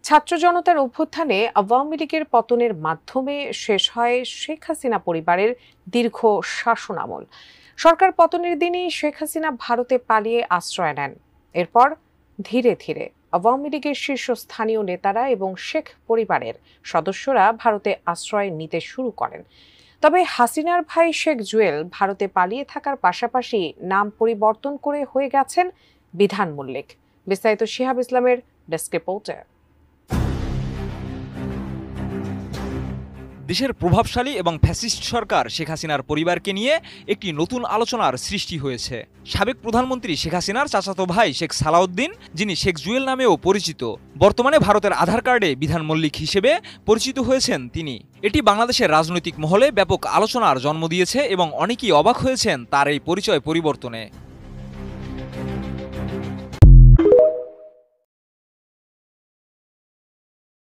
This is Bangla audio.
ছাত্র জনতার অভ্যুত্থানে আওয়ামী লীগের পতনের মাধ্যমে শেষ হয় শেখ হাসিনা পরিবারের দীর্ঘ শাসনামল। সরকার পতনের দিনই শেখ হাসিনা ভারতে পালিয়ে আশ্রয় নেন। এরপর ধীরে ধীরে আওয়ামী লীগের শীর্ষস্থানীয় নেতারা এবং শেখ পরিবারের সদস্যরা ভারতে আশ্রয় নিতে শুরু করেন। তবে হাসিনার ভাই শেখ জুয়েল ভারতে পালিয়ে থাকার পাশাপাশি নাম পরিবর্তন করে হয়ে গেছেন বিধান মল্লিক। বিস্তারিত শিহাব ইসলামের ডেস্ক রিপোর্টে। দেশের প্রভাবশালী এবং ফ্যাসিস্ট সরকার শেখ হাসিনার পরিবারকে নিয়ে একটি নতুন আলোচনার সৃষ্টি হয়েছে। সাবেক প্রধানমন্ত্রী শেখ হাসিনার চাচাতো ভাই শেখ সালাউদ্দিন, যিনি শেখ জুয়েল নামেও পরিচিত, বর্তমানে ভারতের আধার কার্ডে বিধান মল্লিক হিসেবে পরিচিত হয়েছেন তিনি। এটি বাংলাদেশের রাজনৈতিক মহলে ব্যাপক আলোচনার জন্ম দিয়েছে এবং অনেকেই অবাক হয়েছেন তার এই পরিচয় পরিবর্তনে।